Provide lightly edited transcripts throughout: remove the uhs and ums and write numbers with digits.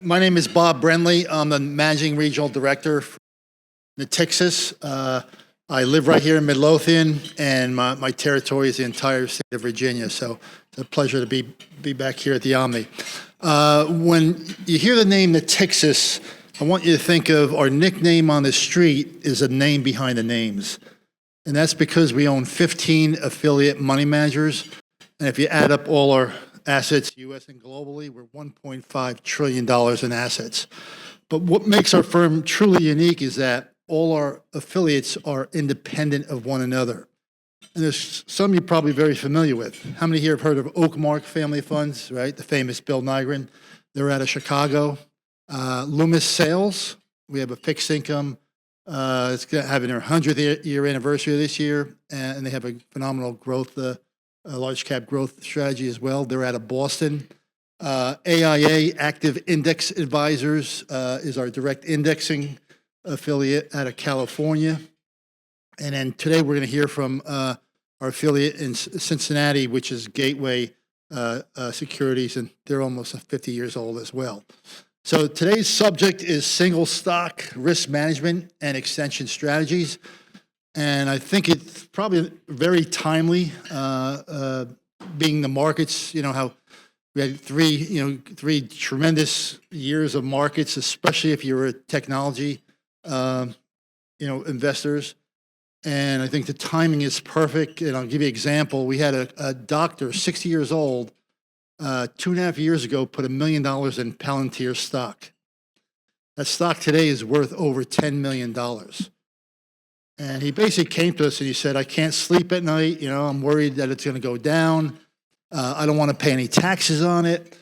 My name is Bob Brenly. I'm the Managing Regional Director for Natixis. I live right here in Midlothian, and my territory is the entire state of Virginia, so it's a pleasure to be back here at the Omni. When you hear the name Natixis, I want you to think of our nickname on the street is a name behind the names. And that's because we own 15 affiliate money managers, and if you add up all our assets, U.S. and globally, we're $1.5 trillion in assets. But what makes our firm truly unique is that all our affiliates are independent of one another. And there's some you're probably very familiar with. How many here have heard of Oakmark Family Funds, right? The famous Bill Nygren. They're out of Chicago. Loomis Sales, we have a fixed income. It's having their 100th year anniversary this year, and they have a phenomenal growth, large cap growth strategy as well. They're out of Boston. AIA, Active Index Advisors, is our direct indexing affiliate out of California. And then today we're going to hear from our affiliate in Cincinnati, which is Gateway Securities, and they're almost 50 years old as well. So today's subject is single stock risk management and extension strategies. And I think it's probably very timely, being the markets, how we had three tremendous years of markets, especially if you're a technology, investors. And I think the timing is perfect. And I'll give you an example. We had a doctor, 60 years old, 2.5 years ago, put $1 million in Palantir stock. That stock today is worth over $10 million. And he basically came to us and he said, I can't sleep at night. I'm worried that it's going to go down. I don't want to pay any taxes on it.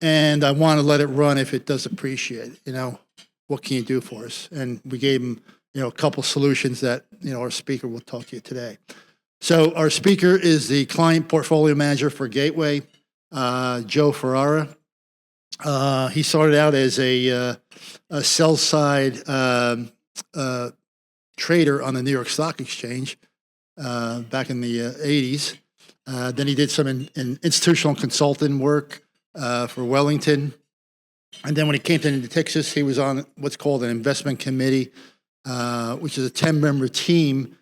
And I want to let it run if it does appreciate. What can you do for us? And we gave him, a couple solutions that, our speaker will talk to you today. So our speaker is the client portfolio manager for Gateway, Joe Ferrara. He started out as a sell side trader on the New York Stock Exchange back in the 80s. Then he did some in institutional consulting work for Wellington. And then when he came to Natixis, he was on what's called an investment committee, which is a 10-member team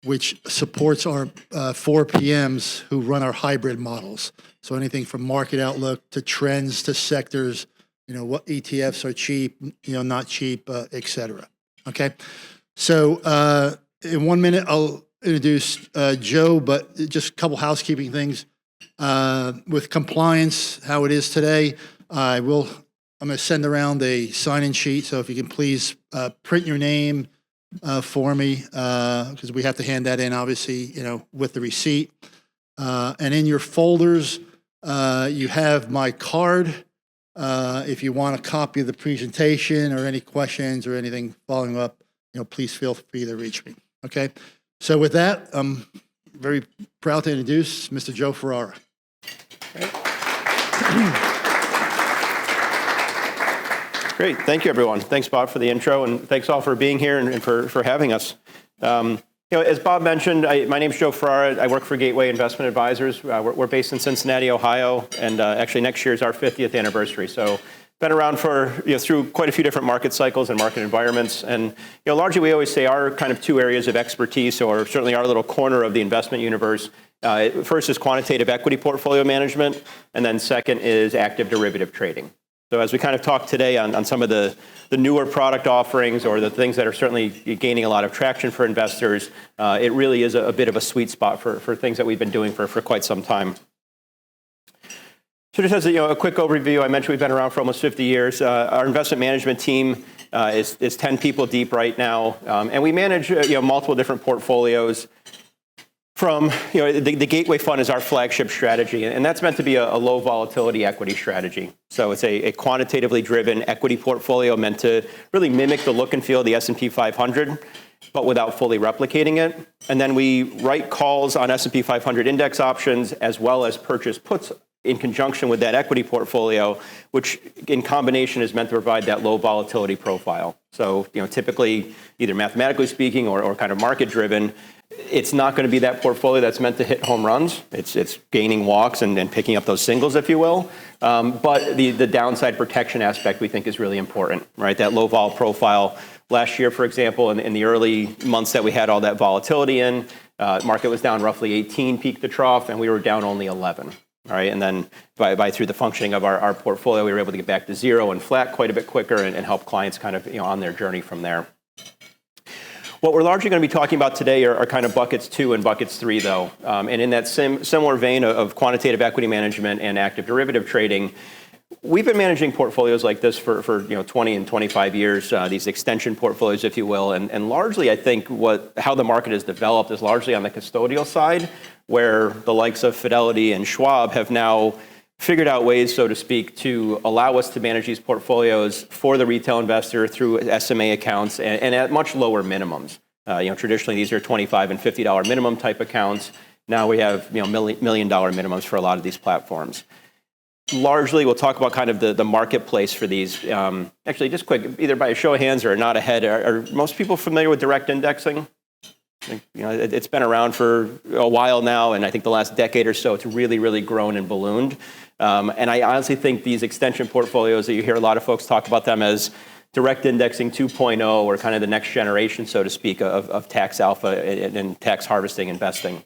which supports our 4 PMs who run our hybrid models. So anything from market outlook to trends to sectors, what ETFs are cheap, not cheap, et cetera. Okay. So in 1 minute, I'll introduce Joe, but just a couple housekeeping things. With compliance, how it is today, I'm going to send around a sign-in sheet, so if you can please print your name for me, because we have to hand that in, obviously, with the receipt. And in your folders, you have my card. If you want a copy of the presentation or any questions or anything following up, please feel free to reach me. Okay. So with that, I'm very proud to introduce Mr. Joe Ferrara. Great. Thank you, everyone. Thanks, Bob, for the intro, and thanks all for being here and for having us. As Bob mentioned, my name's Joe Ferrara. I work for Gateway Investment Advisors. We're based in Cincinnati, Ohio, and actually next year is our 50th anniversary. So been around for, through quite a few different market cycles and market environments. And, largely we always say our kind of 2 areas of expertise, or certainly our little corner of the investment universe, first is quantitative equity portfolio management, and then second is active derivative trading. So as we kind of talk today on some of the newer product offerings or the things that are certainly gaining a lot of traction for investors, it really is a bit of a sweet spot for things that we've been doing for quite some time. So just as a quick overview, I mentioned we've been around for almost 50 years. Our investment management team is 10 people deep right now, and we manage multiple different portfolios. From the Gateway Fund is our flagship strategy, and that's meant to be a low volatility equity strategy. So it's a quantitatively driven equity portfolio meant to really mimic the look and feel of the S&P 500, but without fully replicating it. And then we write calls on S&P 500 index options as well as purchase puts in conjunction with that equity portfolio, which in combination is meant to provide that low volatility profile. So, typically, either mathematically speaking or kind of market driven, it's not going to be that portfolio that's meant to hit home runs. It's gaining walks and picking up those singles, if you will. But the downside protection aspect we think is really important, right? That low vol profile. Last year, for example, in the early months that we had all that volatility in, market was down roughly 18 peak to trough, and we were down only 11. All right, and then by through the functioning of our portfolio, we were able to get back to zero and flat quite a bit quicker and help clients kind of on their journey from there. What we're largely going to be talking about today are kind of buckets 2 and buckets 3, though. And in that similar vein of quantitative equity management and active derivative trading, we've been managing portfolios like this for 20 and 25 years, these extension portfolios, if you will. And largely, I think how the market has developed is largely on the custodial side, where the likes of Fidelity and Schwab have now figured out ways, so to speak, to allow us to manage these portfolios for the retail investor through SMA accounts and at much lower minimums. Traditionally, these are $25 and $50 minimum type accounts. Now we have $1 million minimums for a lot of these platforms. Largely, we'll talk about kind of the marketplace for these. Actually, just quick, either by a show of hands or a nod ahead, are most people familiar with direct indexing? It's been around for a while now, and I think the last decade or so, it's really, really grown and ballooned. And I honestly think these extension portfolios that you hear a lot of folks talk about them as direct indexing 2.0 or kind of the next generation, so to speak, of tax alpha and tax harvesting investing.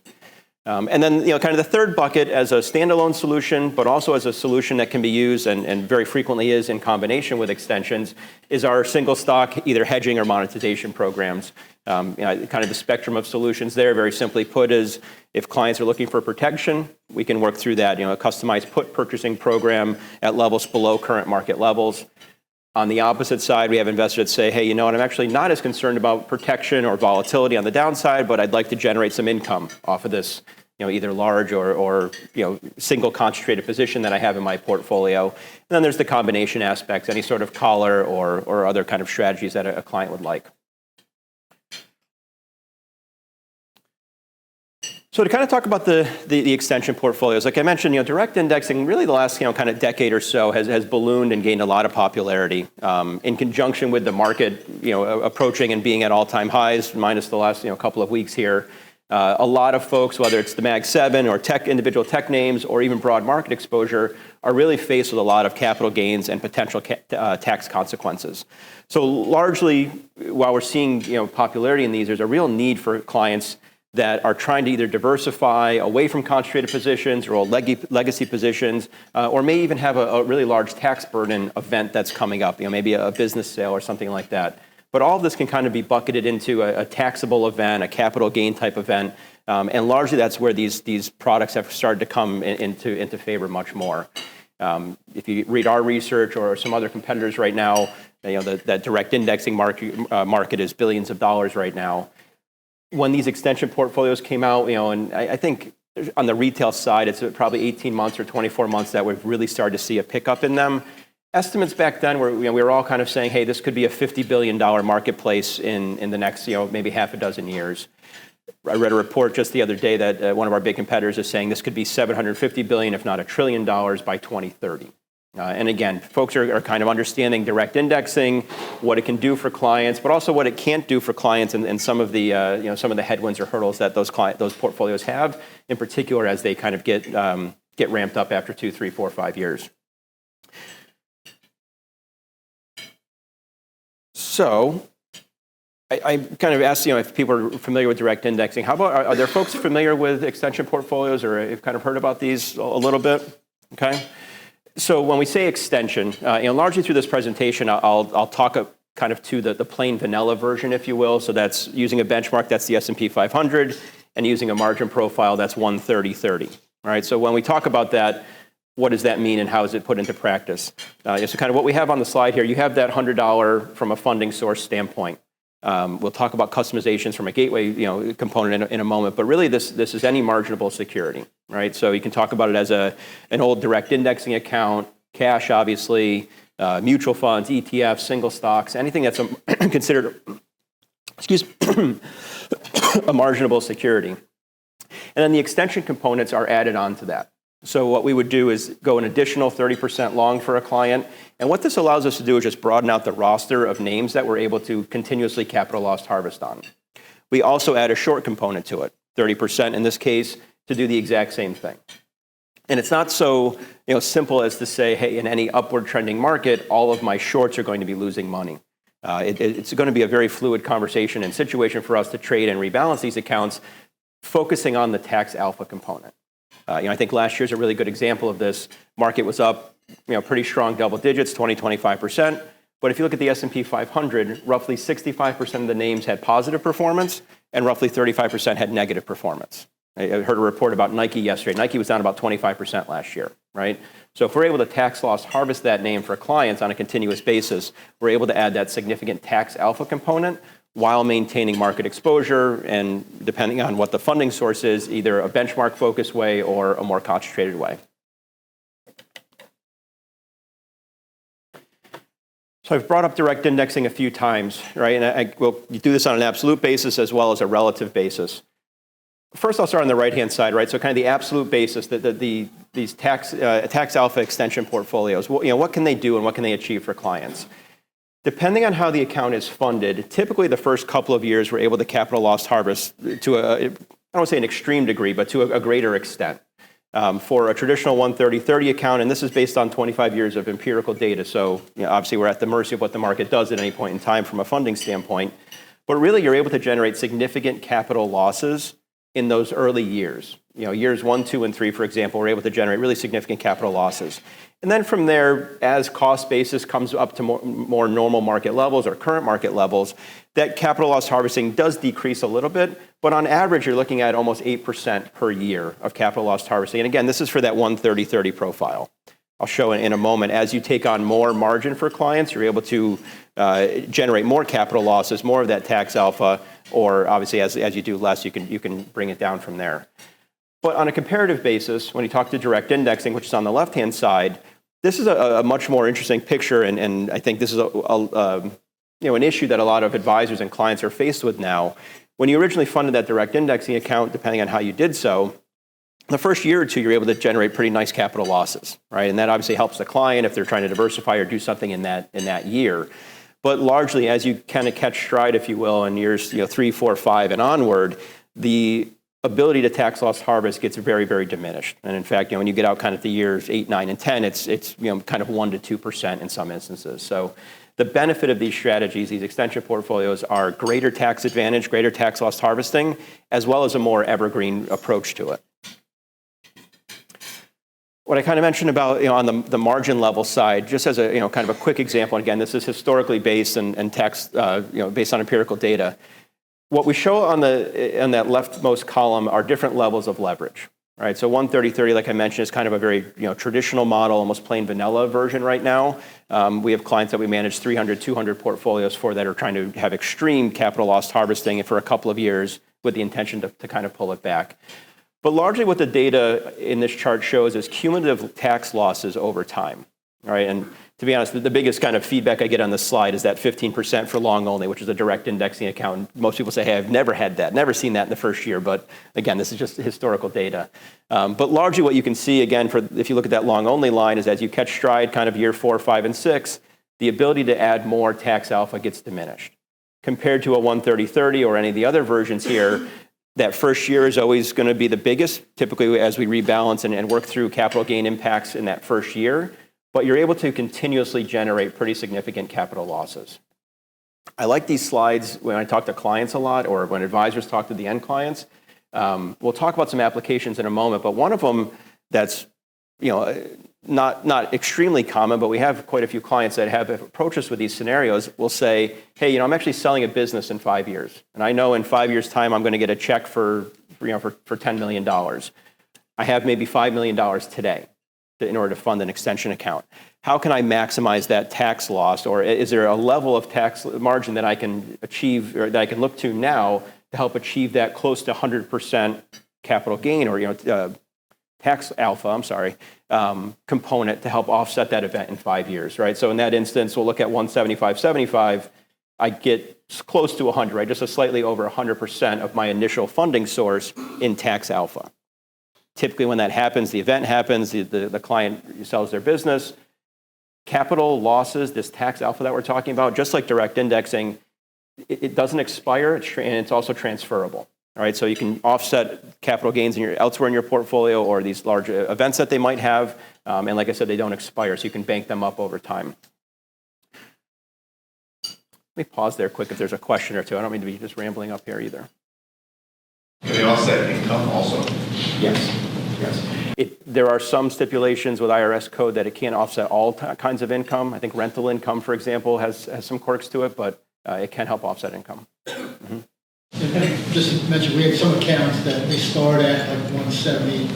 And then, kind of the third bucket as a standalone solution, but also as a solution that can be used and very frequently is in combination with extensions, is our single stock, either hedging or monetization programs. Kind of the spectrum of solutions there, very simply put, is if clients are looking for protection, we can work through that, a customized put purchasing program at levels below current market levels. On the opposite side, we have investors that say, hey, I'm actually not as concerned about protection or volatility on the downside, but I'd like to generate some income off of this, either large or single concentrated position that I have in my portfolio. And then there's the combination aspects, any sort of collar or other kind of strategies that a client would like. So to kind of talk about the extension portfolios, like I mentioned, direct indexing really the last kind of decade or so has ballooned and gained a lot of popularity in conjunction with the market approaching and being at all-time highs, minus the last couple of weeks here. A lot of folks, whether it's the Mag 7 or individual tech names or even broad market exposure, are really faced with a lot of capital gains and potential tax consequences. So largely, while we're seeing popularity in these, there's a real need for clients that are trying to either diversify away from concentrated positions or legacy positions, or may even have a really large tax burden event that's coming up, maybe a business sale or something like that. But all of this can kind of be bucketed into a taxable event, a capital gain type event, and largely that's where these products have started to come into favor much more. If you read our research or some other competitors right now, that direct indexing market is billions of dollars right now. When these extension portfolios came out, and I think on the retail side, it's probably 18 months or 24 months that we've really started to see a pickup in them. Estimates back then were, we were all kind of saying, hey, this could be a $50 billion marketplace in the next, maybe half a dozen years. I read a report just the other day that one of our big competitors is saying this could be $750 billion, if not $1 trillion by 2030. And again, folks are kind of understanding direct indexing, what it can do for clients, but also what it can't do for clients, and some of the some of the headwinds or hurdles that those portfolios have, in particular as they kind of get ramped up after 2, 3, 4, 5 years. So I kind of asked, if people are familiar with direct indexing. How about, are there folks familiar with extension portfolios, or have kind of heard about these a little bit? Okay. So when we say extension, largely through this presentation, I'll talk kind of to the plain vanilla version, if you will. So that's using a benchmark, that's the S&P 500, and using a margin profile, that's 130/30. All right. So when we talk about that, what does that mean and how is it put into practice? So kind of what we have on the slide here, you have that $100 from a funding source standpoint. We'll talk about customizations from a gateway component in a moment, but really this is any marginable security, right? So you can talk about it as an old direct indexing account, cash obviously, mutual funds, ETFs, single stocks, anything that's considered a marginable security. And then the extension components are added on to that. So what we would do is go an additional 30% long for a client. And what this allows us to do is just broaden out the roster of names that we're able to continuously capital loss harvest on. We also add a short component to it, 30% in this case, to do the exact same thing. And it's not so simple as to say, hey, in any upward trending market, all of my shorts are going to be losing money. It's going to be a very fluid conversation and situation for us to trade and rebalance these accounts, focusing on the tax alpha component. I think last year's a really good example of this. Market was up, pretty strong double digits, 25%. But if you look at the S&P 500, roughly 65% of the names had positive performance, and roughly 35% had negative performance. I heard a report about Nike yesterday. Nike was down about 25% last year, right? So if we're able to tax loss harvest that name for clients on a continuous basis, we're able to add that significant tax alpha component while maintaining market exposure and, depending on what the funding source is, either a benchmark focused way or a more concentrated way. So I've brought up direct indexing a few times, right? And we'll do this on an absolute basis as well as a relative basis. First, I'll start on the right-hand side, right? So kind of the absolute basis, these tax alpha extension portfolios. Well, what can they do and what can they achieve for clients? Depending on how the account is funded, typically the first couple of years we're able to capital loss harvest to I don't want to say an extreme degree, but to a greater extent. For a traditional 130/30 account, and this is based on 25 years of empirical data, so obviously we're at the mercy of what the market does at any point in time from a funding standpoint, but really you're able to generate significant capital losses in those early years. Years 1, 2, and 3, for example, we're able to generate really significant capital losses. And then from there, as cost basis comes up to more normal market levels or current market levels, that capital loss harvesting does decrease a little bit, but on average, you're looking at almost 8% per year of capital loss harvesting. And again, this is for that 130/30 profile. I'll show in a moment. As you take on more margin for clients, you're able to generate more capital losses, more of that tax alpha, or obviously as you do less, you can bring it down from there. But on a comparative basis, when you talk to direct indexing, which is on the left-hand side, this is a much more interesting picture, and I think this is an issue that a lot of advisors and clients are faced with now. When you originally funded that direct indexing account, depending on how you did so, the first year or two, you're able to generate pretty nice capital losses, right? And that obviously helps the client if they're trying to diversify or do something in that year. But largely, as you kind of catch stride, if you will, in years 3, 4, 5, and onward, the ability to tax loss harvest gets very, very diminished. And in fact, when you get out kind of the years 8, 9, and 10, it's kind of 1 to 2% in some instances. So the benefit of these strategies, these extension portfolios, are greater tax advantage, greater tax loss harvesting, as well as a more evergreen approach to it. What I kind of mentioned about on the margin level side, just as a kind of a quick example, and again, this is historically based and tax based on empirical data. What we show on that leftmost column are different levels of leverage, right? So 130/30, like I mentioned, is kind of a very traditional model, almost plain vanilla version right now. We have clients that we manage 300, 200 portfolios for that are trying to have extreme capital loss harvesting for a couple of years with the intention to kind of pull it back. But largely what the data in this chart shows is cumulative tax losses over time, right? And to be honest, the biggest kind of feedback I get on this slide is that 15% for long only, which is a direct indexing account. Most people say, hey, I've never had that, never seen that in the first year. But again, this is just historical data. But largely what you can see, again, if you look at that long only line, is as you catch stride kind of year 4, 5, and 6, the ability to add more tax alpha gets diminished. Compared to a 130/30 or any of the other versions here, that first year is always going to be the biggest, typically as we rebalance and work through capital gain impacts in that first year. But you're able to continuously generate pretty significant capital losses. I like these slides when I talk to clients a lot or when advisors talk to the end clients. We'll talk about some applications in a moment, but one of them that's not extremely common, but we have quite a few clients that have approached us with these scenarios will say, hey, I'm actually selling a business in 5 years. And I know in 5 years' time I'm going to get a check for $10 million. I have maybe $5 million today in order to fund an extension account. How can I maximize that tax loss? Or is there a level of tax margin that I can achieve or that I can look to now to help achieve that close to 100% capital gain or tax alpha, component to help offset that event in 5 years, right? So in that instance, we'll look at 175/75. I get close to 100, right? Just a slightly over 100% of my initial funding source in tax alpha. Typically when that happens, the event happens, the client sells their business. Capital losses, this tax alpha that we're talking about, just like direct indexing, it doesn't expire, and it's also transferable. All right, so you can offset capital gains elsewhere in your portfolio or these large events that they might have. And like I said, they don't expire, so you can bank them up over time. Let me pause there quick if there's a question or two. I don't mean to be just rambling up here either. Can they offset income also? Yes. There are some stipulations with IRS code that it can't offset all kinds of income. I think rental income, for example, has some quirks to it, but it can help offset income. Mm-hmm. Just to mention, we have some accounts that they start at like 170,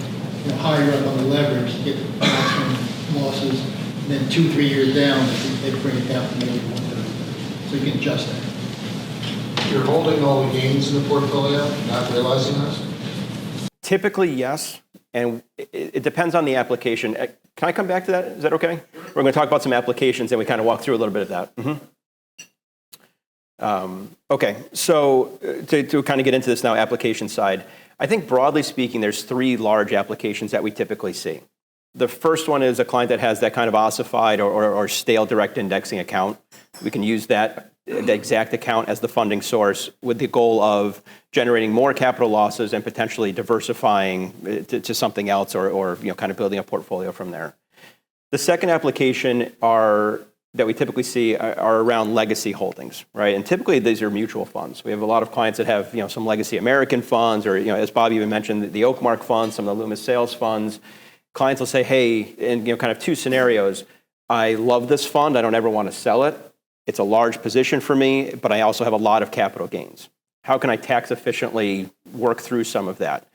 higher up on the leverage to get the maximum losses, and then 2-3 years down, they bring it down to maybe 130. So you can adjust that. You're holding all the gains in the portfolio, not realizing this? Typically, yes. And it depends on the application. Can I come back to that? Is that okay? We're going to talk about some applications and we kind of walk through a little bit of that. Mm-hmm. Okay, so to kind of get into this now, application side, I think broadly speaking, there's 3 large applications that we typically see. The first one is a client that has that kind of ossified or stale direct indexing account. We can use the exact account as the funding source with the goal of generating more capital losses and potentially diversifying to something else or kind of building a portfolio from there. The second application that we typically see are around legacy holdings, right? And typically these are mutual funds. We have a lot of clients that have some legacy American funds or as Bob even mentioned, the Oakmark funds, some of the Loomis Sales funds. Clients will say, hey, in kind of 2 scenarios, I love this fund, I don't ever want to sell it. It's a large position for me, but I also have a lot of capital gains. How can I tax efficiently work through some of that?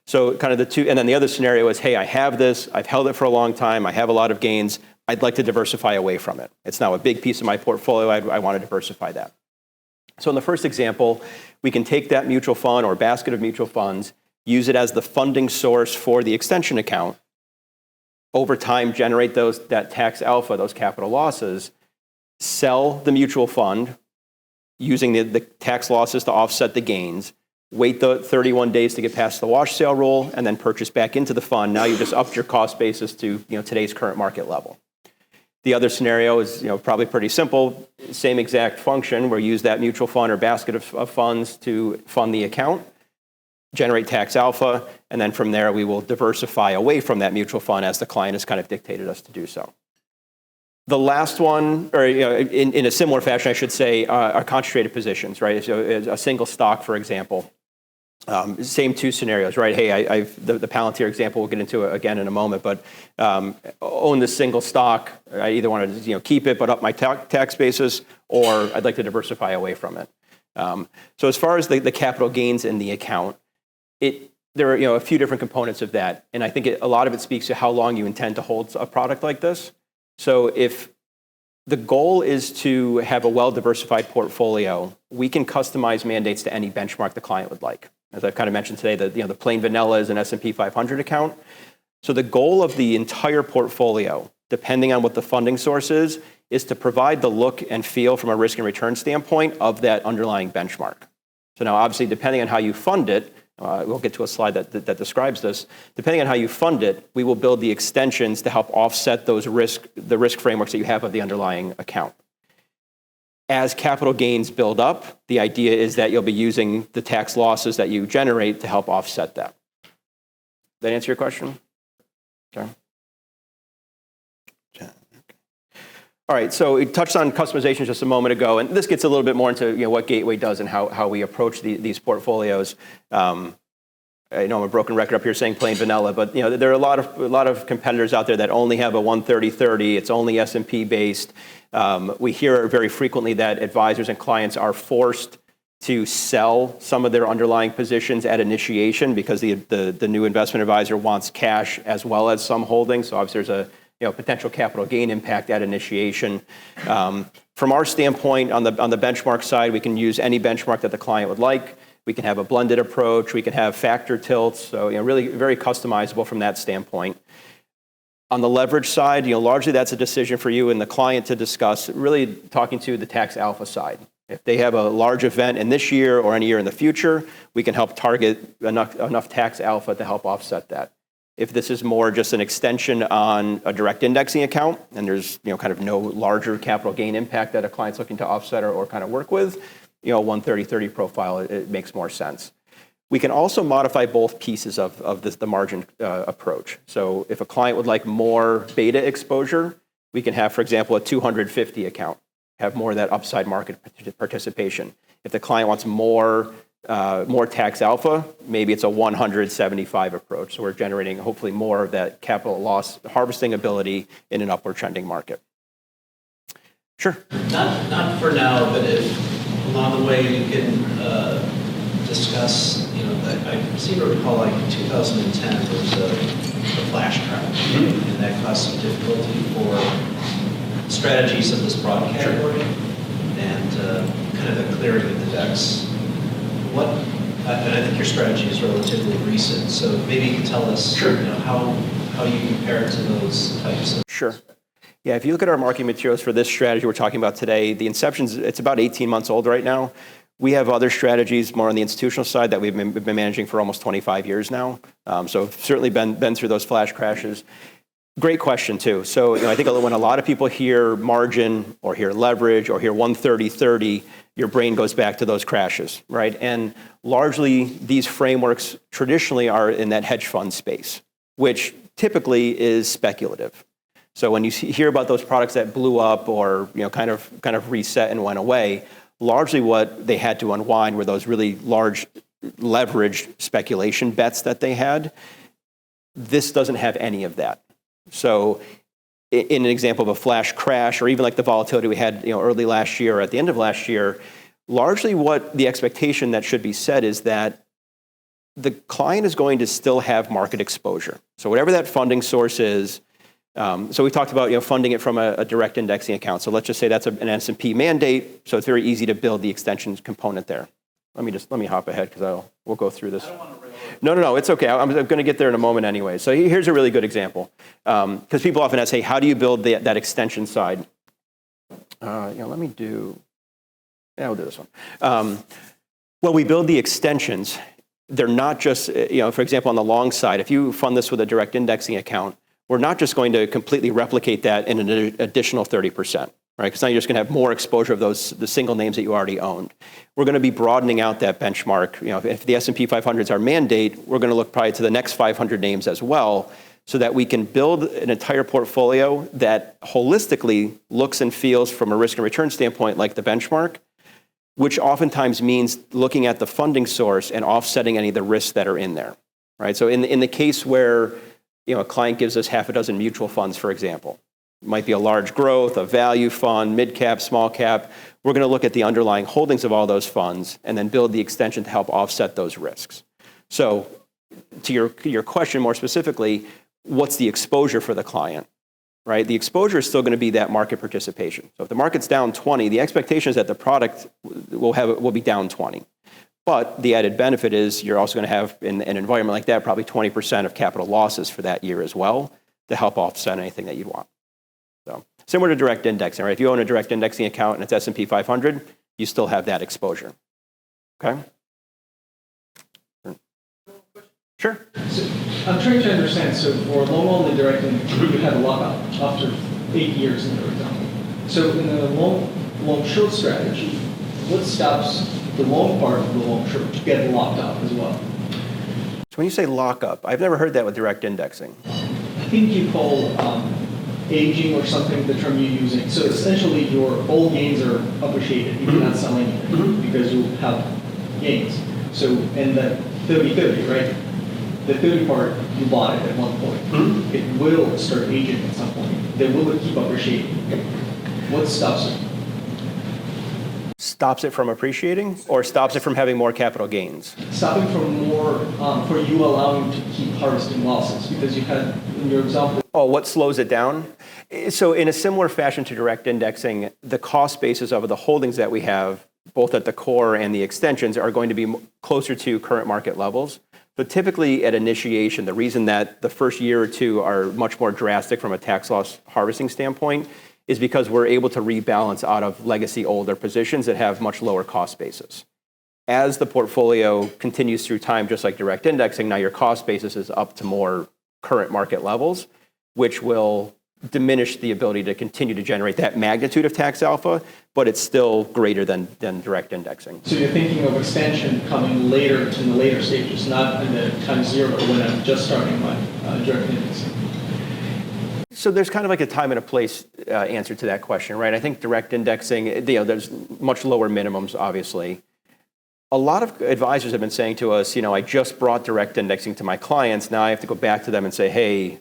So kind of the 2, and then the other scenario is, hey, I have this, I've held it for a long time, I have a lot of gains, I'd like to diversify away from it. It's now a big piece of my portfolio, I want to diversify that. So in the first example, we can take that mutual fund or basket of mutual funds, use it as the funding source for the extension account, over time generate that tax alpha, those capital losses, sell the mutual fund using the tax losses to offset the gains, wait the 31 days to get past the wash sale rule, and then purchase back into the fund. Now you just upped your cost basis to today's current market level. The other scenario is probably pretty simple, same exact function where you use that mutual fund or basket of funds to fund the account, generate tax alpha, and then from there we will diversify away from that mutual fund as the client has kind of dictated us to do so. The last one, or in a similar fashion, I should say, are concentrated positions, right? So a single stock, for example. Same 2 scenarios, right? Hey, the Palantir example we'll get into it again in a moment, but own this single stock. I either want to keep it but up my tax basis, or I'd like to diversify away from it. So as far as the capital gains in the account, there are a few different components of that, and I think a lot of it speaks to how long you intend to hold a product like this. So if the goal is to have a well-diversified portfolio, we can customize mandates to any benchmark the client would like. As I've kind of mentioned today, the plain vanilla is an S&P 500 account. So the goal of the entire portfolio, depending on what the funding source is to provide the look and feel from a risk and return standpoint of that underlying benchmark. So now, obviously, depending on how you fund it, we'll get to a slide that describes this. Depending on how you fund it, we will build the extensions to help offset the risk frameworks that you have of the underlying account. As capital gains build up, the idea is that you'll be using the tax losses that you generate to help offset that. Does that answer your question? Okay. All right, so we touched on customizations just a moment ago, and this gets a little bit more into what Gateway does and how we approach these portfolios. I know I'm a broken record up here saying plain vanilla, but there are a lot of competitors out there that only have a 130/30. It's only S&P based. We hear very frequently that advisors and clients are forced to sell some of their underlying positions at initiation because the new investment advisor wants cash as well as some holdings. So obviously there's a potential capital gain impact at initiation. From our standpoint, on the benchmark side, we can use any benchmark that the client would like. We can have a blended approach. We can have factor tilts. So really very customizable from that standpoint. On the leverage side, largely that's a decision for you and the client to discuss. Really talking to the tax alpha side. If they have a large event in this year or any year in the future, we can help target enough tax alpha to help offset that. If this is more just an extension on a direct indexing account, and there's kind of no larger capital gain impact that a client's looking to offset or kind of work with, 130/30 profile, it makes more sense. We can also modify both pieces of the margin approach. So if a client would like more beta exposure, we can have, for example, a 250 account, have more of that upside market participation. If the client wants more tax alpha, maybe it's a 175 approach. So we're generating hopefully more of that capital loss harvesting ability in an upward trending market. Sure. Not for now, but if along the way you can discuss, I seem to recall like in 2010 there was a flash crash, and that caused some difficulty for strategies of this broad category and kind of a clearing of the decks. And I think your strategy is relatively recent, so maybe you can tell us how you compare it to those types of... Sure. Yeah, if you look at our marketing materials for this strategy we're talking about today, the inception's, it's about 18 months old right now. We have other strategies more on the institutional side that we've been managing for almost 25 years now. So certainly been through those flash crashes. Great question too. So I think when a lot of people hear margin or hear leverage or hear 130/30, your brain goes back to those crashes, right? And largely these frameworks traditionally are in that hedge fund space, which typically is speculative. So when you hear about those products that blew up or kind of reset and went away, largely what they had to unwind were those really large leveraged speculation bets that they had. This doesn't have any of that. So in an example of a flash crash, or even like the volatility we had early last year or at the end of last year, largely what the expectation that should be set is that the client is going to still have market exposure. So whatever that funding source is, so we talked about funding it from a direct indexing account. So let's just say that's an S&P mandate. So it's very easy to build the extensions component there. Let me hop ahead because we'll go through this. No, it's okay. I'm going to get there in a moment anyway. So here's a really good example. Because people often ask, hey, how do you build that extension side? We'll do this one. When we build the extensions, they're not just, for example, on the long side, if you fund this with a direct indexing account, we're not just going to completely replicate that in an additional 30%. Right? Because now you're just going to have more exposure of the single names that you already owned. We're going to be broadening out that benchmark. If the S&P 500 is our mandate, we're going to look probably to the next 500 names as well, so that we can build an entire portfolio that holistically looks and feels from a risk and return standpoint like the benchmark, which oftentimes means looking at the funding source and offsetting any of the risks that are in there. Right? So in the case where a client gives us half a dozen mutual funds, for example, it might be a large growth, a value fund, mid cap, small cap. We're going to look at the underlying holdings of all those funds and then build the extension to help offset those risks. So to your question more specifically, what's the exposure for the client? Right? The exposure is still going to be that market participation. So if the market's down 20, the expectation is that the product will be down 20. But the added benefit is you're also going to have, in an environment like that, probably 20% of capital losses for that year as well to help offset anything that you'd want. So similar to direct indexing, right? If you own a direct indexing account and it's S&P 500, you still have that exposure. Okay? Sure. So I'm trying to understand. So for long-only direct indexing, you have a lockup after 8 years in the return. So in a long-short strategy, what stops the long part of the long-short to get locked up as well? So when you say lockup, I've never heard that with direct indexing. I think you call aging or something the term you're using. So essentially your all gains are appreciated if you're not selling anything because you have gains. So in the 30-30, right? The 30 part, you bought it at one point. It will start aging at some point. They will keep appreciating. What stops it? Stops it from appreciating or stops it from having more capital gains? Stopping from more, for you allowing to keep harvesting losses because you had, in your example. Oh, what slows it down? So in a similar fashion to direct indexing, the cost basis of the holdings that we have, both at the core and the extensions, are going to be closer to current market levels. So typically at initiation, the reason that the first year or two are much more drastic from a tax loss harvesting standpoint is because we're able to rebalance out of legacy older positions that have much lower cost basis. As the portfolio continues through time, just like direct indexing, now your cost basis is up to more current market levels, which will diminish the ability to continue to generate that magnitude of tax alpha, but it's still greater than direct indexing. So you're thinking of extension coming later in the later stages, not in the time zero when I'm just starting my direct indexing. So there's kind of like a time and a place answer to that question, right? I think direct indexing, there's much lower minimums, obviously. A lot of advisors have been saying to us, I just brought direct indexing to my clients. Now I have to go back to them and say, hey,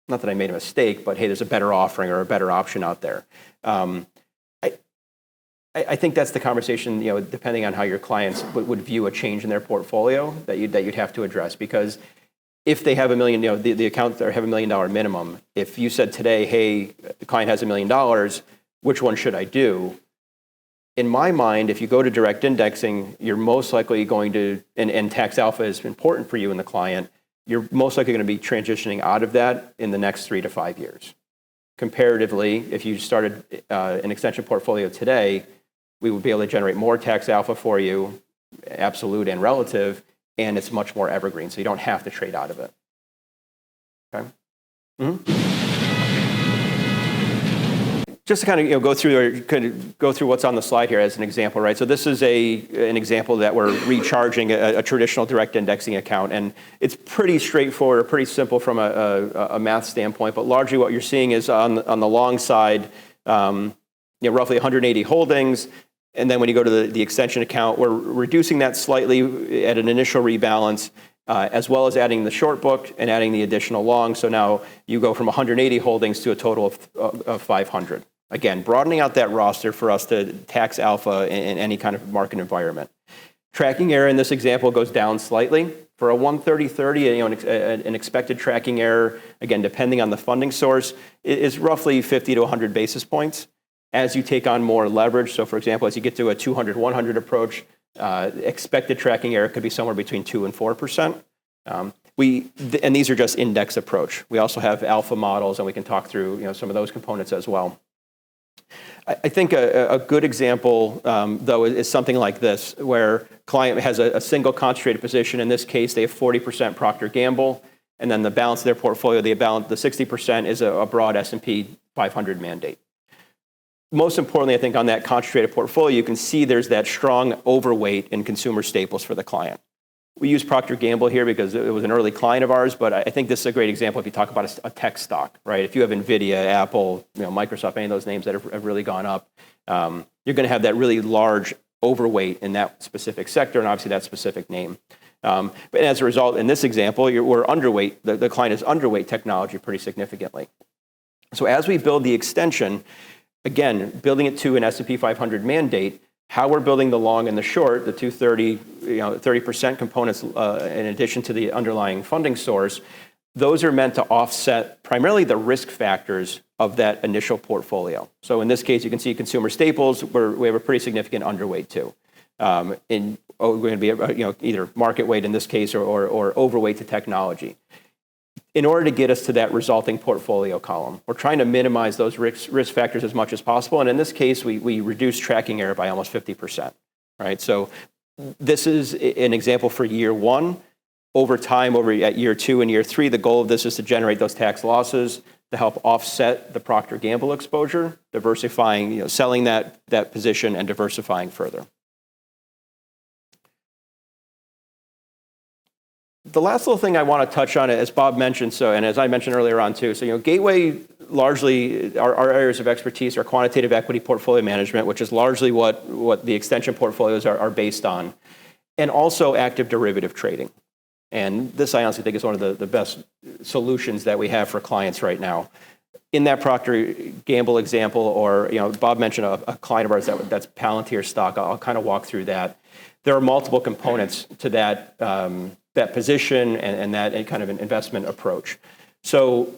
not that I made a mistake, but hey, there's a better offering or a better option out there. I think that's the conversation, depending on how your clients would view a change in their portfolio that you'd have to address. Because if they have $1 million, the account that have $1 million minimum, if you said today, hey, the client has $1 million, which one should I do? In my mind, if you go to direct indexing, you're most likely going to, and tax alpha is important for you and the client, you're most likely going to be transitioning out of that in the next 3 to 5 years. Comparatively, if you started an extension portfolio today, we would be able to generate more tax alpha for you, absolute and relative, and it's much more evergreen, so you don't have to trade out of it. Okay? Mm-hmm. Just to kind of go through what's on the slide here as an example, right? So this is an example that we're recharging a traditional direct indexing account, and it's pretty straightforward or pretty simple from a math standpoint. But largely, what you're seeing is on the long side, roughly 180 holdings, and then when you go to the extension account, we're reducing that slightly at an initial rebalance, as well as adding the short book and adding the additional long. So now you go from 180 holdings to a total of 500. Again, broadening out that roster for us to tax alpha in any kind of market environment. Tracking error in this example goes down slightly. For a 130/30, an expected tracking error, again, depending on the funding source, is roughly 50 to 100 basis points. As you take on more leverage, so for example, as you get to a 200/100 approach, expected tracking error could be somewhere between 2 and 4%. And these are just index approach. We also have alpha models, and we can talk through some of those components as well. I think a good example, though, is something like this, where client has a single concentrated position. In this case, they have 40% Procter & Gamble, and then the balance of their portfolio, the 60% is a broad S&P 500 mandate. Most importantly, I think on that concentrated portfolio, you can see there's that strong overweight in consumer staples for the client. We use Procter & Gamble here because it was an early client of ours, but I think this is a great example if you talk about a tech stock, right? If you have NVIDIA, Apple, Microsoft, any of those names that have really gone up, you're going to have that really large overweight in that specific sector and obviously that specific name. But as a result, in this example, we're underweight. The client is underweight technology pretty significantly. So as we build the extension, again, building it to an S&P 500 mandate, how we're building the long and the short, the 30% components in addition to the underlying funding source, those are meant to offset primarily the risk factors of that initial portfolio. So in this case, you can see consumer staples, we have a pretty significant underweight too. We're going to be either market weight in this case or overweight to technology. In order to get us to that resulting portfolio column, we're trying to minimize those risk factors as much as possible. And in this case, we reduce tracking error by almost 50%, right? So this is an example for year one. Over time, at year 2 and year 3, the goal of this is to generate those tax losses to help offset the Procter & Gamble exposure, diversifying, selling that position and diversifying further. The last little thing I want to touch on, as Bob mentioned, and as I mentioned earlier on too, Gateway, largely our areas of expertise are quantitative equity portfolio management, which is largely what the extension portfolios are based on, and also active derivative trading. And this, I honestly think, is one of the best solutions that we have for clients right now. In that Procter & Gamble example, or Bob mentioned a client of ours that's Palantir stock. I'll kind of walk through that. There are multiple components to that position and that kind of an investment approach. So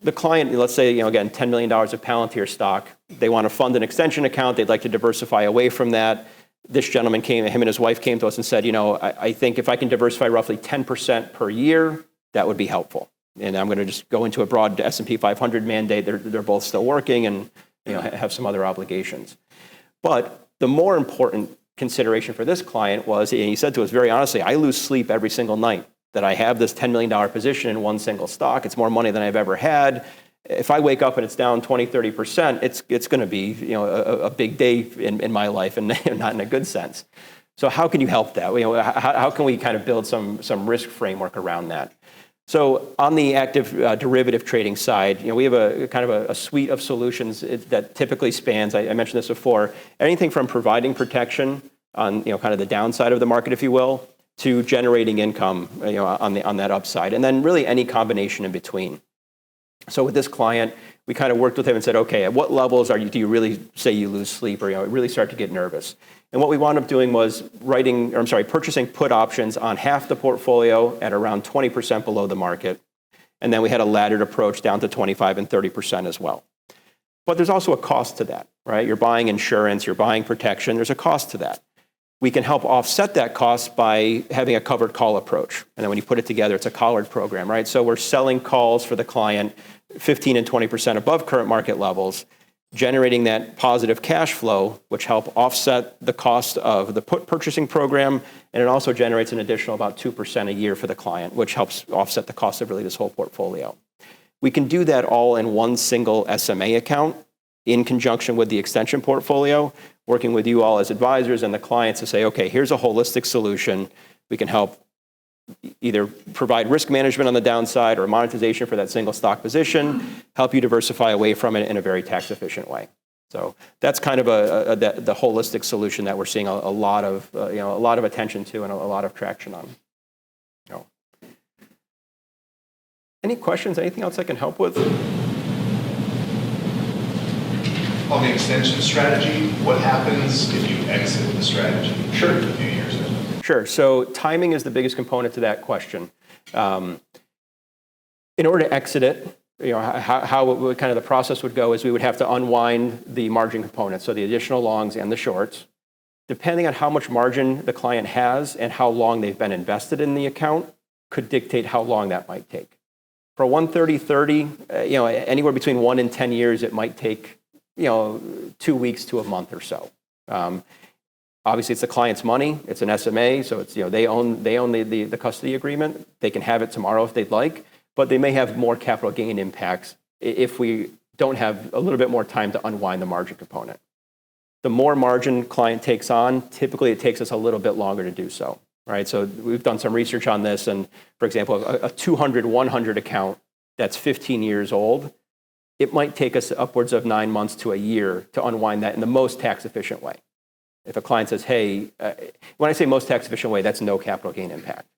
the client, let's say, again, $10 million of Palantir stock, they want to fund an extension account. They'd like to diversify away from that. This gentleman him and his wife came to us and said, I think if I can diversify roughly 10% per year, that would be helpful. And I'm going to just go into a broad S&P 500 mandate. They're both still working and have some other obligations. But the more important consideration for this client was, and he said to us very honestly, I lose sleep every single night that I have this $10 million position in one single stock. It's more money than I've ever had. If I wake up and it's down 20, 30%, it's going to be a big day in my life, and not in a good sense. So how can you help that? How can we kind of build some risk framework around that? So on the active derivative trading side, we have a kind of a suite of solutions that typically spans, I mentioned this before, anything from providing protection on kind of the downside of the market, if you will, to generating income on that upside, and then really any combination in between. So with this client, we kind of worked with him and said, okay, at what levels do you really say you lose sleep or really start to get nervous? And what we wound up doing was purchasing put options on half the portfolio at around 20% below the market. And then we had a laddered approach down to 25 and 30% as well. But there's also a cost to that, right? You're buying insurance, you're buying protection, there's a cost to that. We can help offset that cost by having a covered call approach. And then when you put it together, it's a collared program, right? So we're selling calls for the client 15 and 20% above current market levels, generating that positive cash flow, which help offset the cost of the put purchasing program. And it also generates an additional about 2% a year for the client, which helps offset the cost of really this whole portfolio. We can do that all in one single SMA account in conjunction with the extension portfolio, working with you all as advisors and the clients to say, okay, here's a holistic solution. We can help either provide risk management on the downside or monetization for that single stock position, help you diversify away from it in a very tax efficient way. So that's kind of the holistic solution that we're seeing a lot of attention to and a lot of traction on. Any questions? Anything else I can help with? On the extension strategy, what happens if you exit the strategy? Sure. A few years ago? Sure. So timing is the biggest component to that question. In order to exit it, how kind of the process would go is we would have to unwind the margin component, so the additional longs and the shorts. Depending on how much margin the client has and how long they've been invested in the account could dictate how long that might take. For 130-30, anywhere between 1 and 10 years, it might take 2 weeks to a month or so. Obviously, it's the client's money. It's an SMA, so it's they own the custody agreement. They can have it tomorrow if they'd like, but they may have more capital gain impacts if we don't have a little bit more time to unwind the margin component. The more margin client takes on, typically it takes us a little bit longer to do so. Right, so we've done some research on this, and for example, a 200-100 account that's 15 years old, it might take us upwards of 9 months to a year to unwind that in the most tax-efficient way. If a client says, hey, when I say most tax-efficient way, that's no capital gain impact.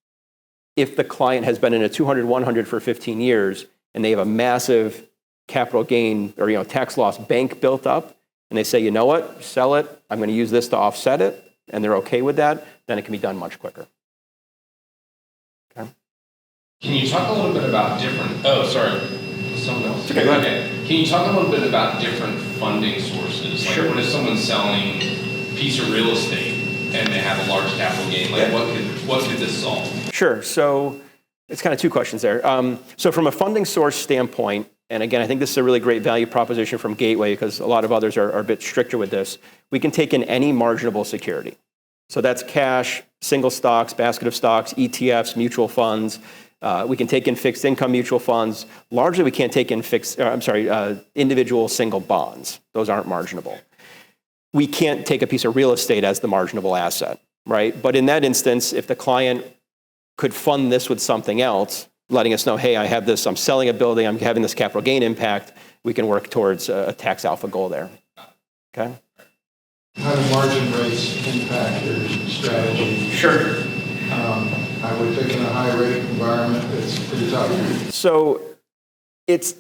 If the client has been in a 200-100 for 15 years and they have a massive capital gain or tax loss bank built up, and they say, you know what, sell it, I'm going to use this to offset it, and they're okay with that, then it can be done much quicker. Okay. Can you talk a little bit about different, someone else? Okay, go ahead. Okay. Can you talk a little bit about different funding sources? Like, Sure. what if someone's selling a piece of real estate and they have a large capital gain? Like, what could this solve? Sure, so it's kind of two questions there. So from a funding source standpoint, and again, I think this is a really great value proposition from Gateway because a lot of others are a bit stricter with this. We can take in any marginable security. So that's cash, single stocks, basket of stocks, ETFs, mutual funds. We can take in fixed income mutual funds. Largely, we can't take in individual single bonds. Those aren't marginable. We can't take a piece of real estate as the marginable asset, right? But in that instance, if the client could fund this with something else, letting us know, hey, I have this, I'm selling a building, I'm having this capital gain impact, we can work towards a tax alpha goal there. Okay? How do margin rates impact your strategy? Sure. I would think in a high rate environment, it's pretty tough. So let's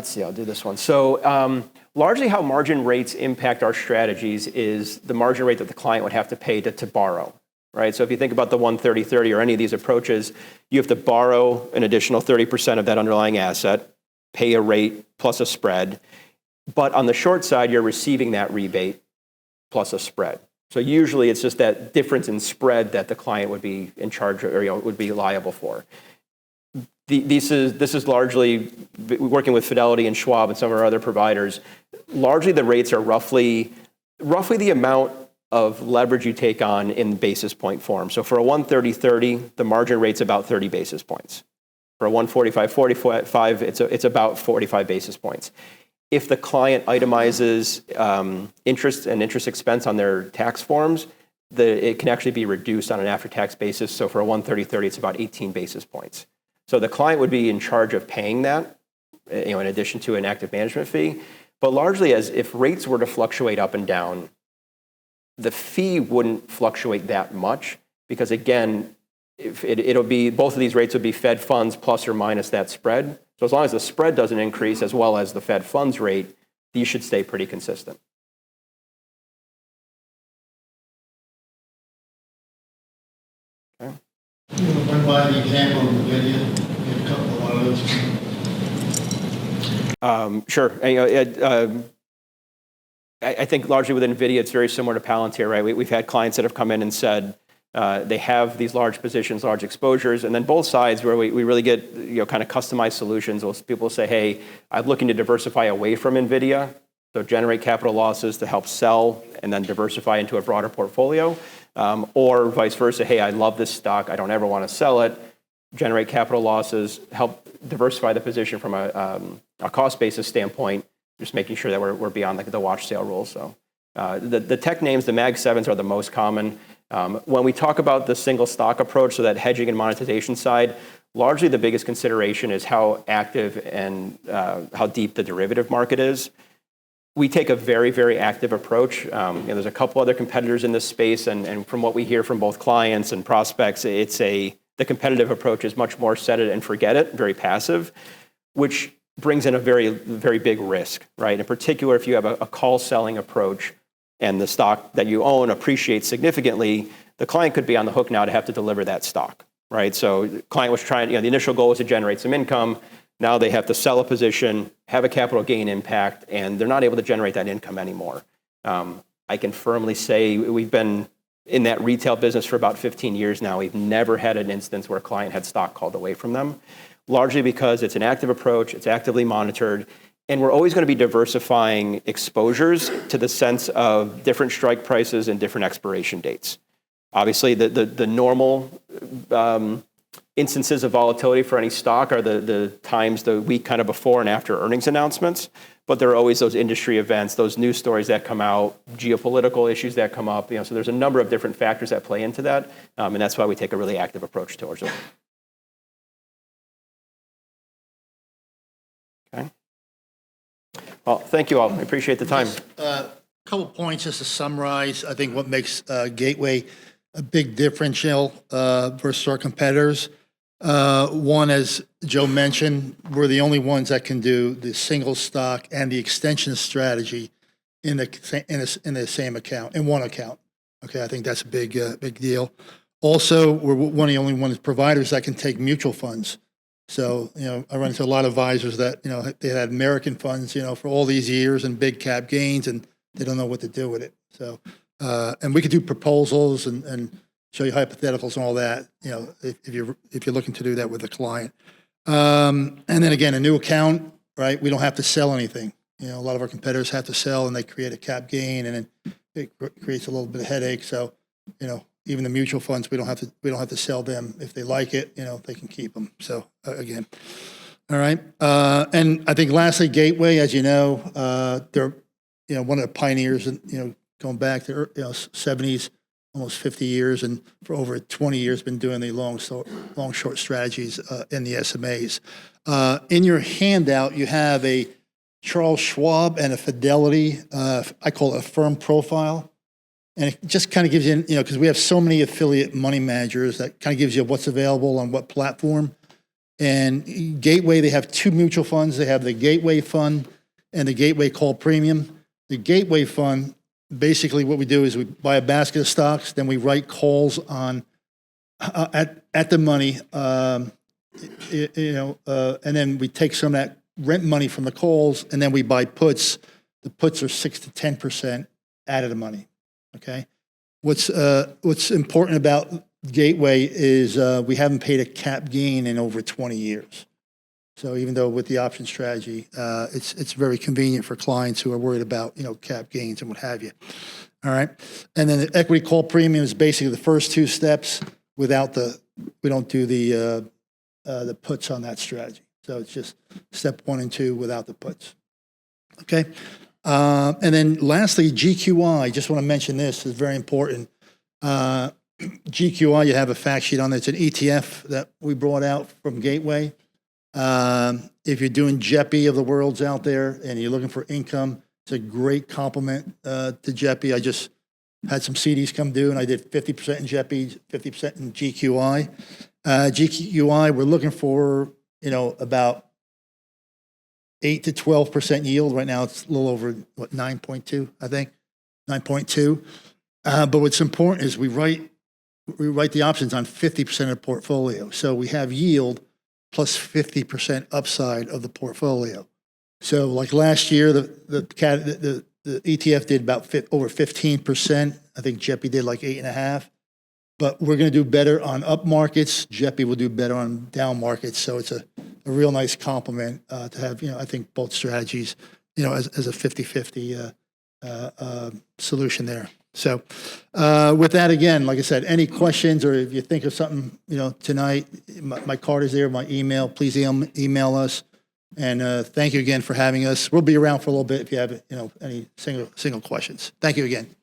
see, I'll do this one. So largely how margin rates impact our strategies is the margin rate that the client would have to pay to borrow, right? So if you think about the 130-30 or any of these approaches, you have to borrow an additional 30% of that underlying asset, pay a rate plus a spread. But on the short side, you're receiving that rebate plus a spread. So usually it's just that difference in spread that the client would be in charge of, or would be liable for. This is largely working with Fidelity and Schwab and some of our other providers. Largely the rates are roughly the amount of leverage you take on in basis point form. So for a 130-30, the margin rate's about 30 basis points. For a 145-45, it's about 45 basis points. If the client itemizes interest and interest expense on their tax forms, it can actually be reduced on an after-tax basis. So for a 130-30, it's about 18 basis points. So the client would be in charge of paying that, in addition to an active management fee. But largely, as if rates were to fluctuate up and down, the fee wouldn't fluctuate that much because, again, it'll be both of these rates would be Fed funds plus or minus that spread. So as long as the spread doesn't increase as well as the Fed funds rate, these should stay pretty consistent. Okay. Run by the example of the video, give a couple of those. Sure. I think largely with NVIDIA, it's very similar to Palantir, right? We've had clients that have come in and said they have these large positions, large exposures, and then both sides where we really get kind of customized solutions. People say, hey, I'm looking to diversify away from NVIDIA, so generate capital losses to help sell and then diversify into a broader portfolio, or vice versa, hey, I love this stock, I don't ever want to sell it, generate capital losses, help diversify the position from a cost basis standpoint, just making sure that we're beyond the watch sale rules. So the tech names, the Mag 7s are the most common. When we talk about the single stock approach, so that hedging and monetization side, largely the biggest consideration is how active and how deep the derivative market is. We take a very, very active approach. There's a couple other competitors in this space, and from what we hear from both clients and prospects, the competitive approach is much more set it and forget it, very passive, which brings in a very, very big risk, right? In particular, if you have a call selling approach and the stock that you own appreciates significantly, the client could be on the hook now to have to deliver that stock, right? So the client was trying, the initial goal was to generate some income. Now they have to sell a position, have a capital gain impact, and they're not able to generate that income anymore. I can firmly say we've been in that retail business for about 15 years now. We've never had an instance where a client had stock called away from them, largely because it's an active approach, it's actively monitored, and we're always going to be diversifying exposures to the sense of different strike prices and different expiration dates. Obviously, the normal instances of volatility for any stock are the times the week kind of before and after earnings announcements, but there are always those industry events, those news stories that come out, geopolitical issues that come up. So there's a number of different factors that play into that, and that's why we take a really active approach towards it. Okay. Well, thank you all. I appreciate the time. A couple points just to summarize. I think what makes Gateway a big differential versus our competitors. One, as Joe mentioned, we're the only ones that can do the single stock and the extension strategy in the same account, in one account. Okay, I think that's a big deal. Also, we're one of the only providers that can take mutual funds. So, I run into a lot of advisors that, they had American funds, for all these years and big cap gains, and they don't know what to do with it. So, and we could do proposals and show you hypotheticals and all that, if you're looking to do that with a client. And then again, a new account, right? We don't have to sell anything. A lot of our competitors have to sell, and they create a cap gain, and then it creates a little bit of headache. So, even the mutual funds, we don't have to sell them. If they like it, they can keep them. So again, all right. And I think lastly, Gateway, as you know, they're one of the pioneers, and going back to 70s, almost 50 years, and for over 20 years, been doing the long short strategies in the SMAs. In your handout, you have a Charles Schwab and a Fidelity. I call it a firm profile. And it just kind of gives you, because we have so many affiliate money managers, that kind of gives you what's available on what platform. And Gateway, they have two mutual funds. They have the Gateway Fund and the Gateway Call Premium. The Gateway Fund, basically what we do is we buy a basket of stocks, then we write calls on at the money, and then we take some of that rent money from the calls, and then we buy puts. The puts are 6 to 10% out of the money. Okay. What's important about Gateway is we haven't paid a cap gain in over 20 years. So even though with the option strategy, it's very convenient for clients who are worried about, cap gains and what have you. All right. And then the equity call premium is basically the first two steps we don't do the puts on that strategy. So it's just step 1 and 2 without the puts. Okay. And then lastly, GQI, just want to mention this, is very important. GQI, you have a fact sheet on there. It's an ETF that we brought out from Gateway. If you're doing JEPI of the worlds out there and you're looking for income, it's a great complement to JEPI. I just had some CDs come due and I did 50% in JEPI, 50% in GQI. GQI, we're looking for, about 8 to 12% yield. Right now it's a little over, 9.2, I think, 9.2. But what's important is we write the options on 50% of the portfolio. So we have yield plus 50% upside of the portfolio. So like last year, the ETF did about over 15%. I think JEPI did like 8.5%. But we're going to do better on up markets. JEPI will do better on down markets. So it's a real nice complement to have, I think both strategies, as a 50-50 solution there. So with that, again, like I said, any questions or if you think of something, tonight, my card is there, my email, please email us. And thank you again for having us. We'll be around for a little bit if you have, any single questions. Thank you again.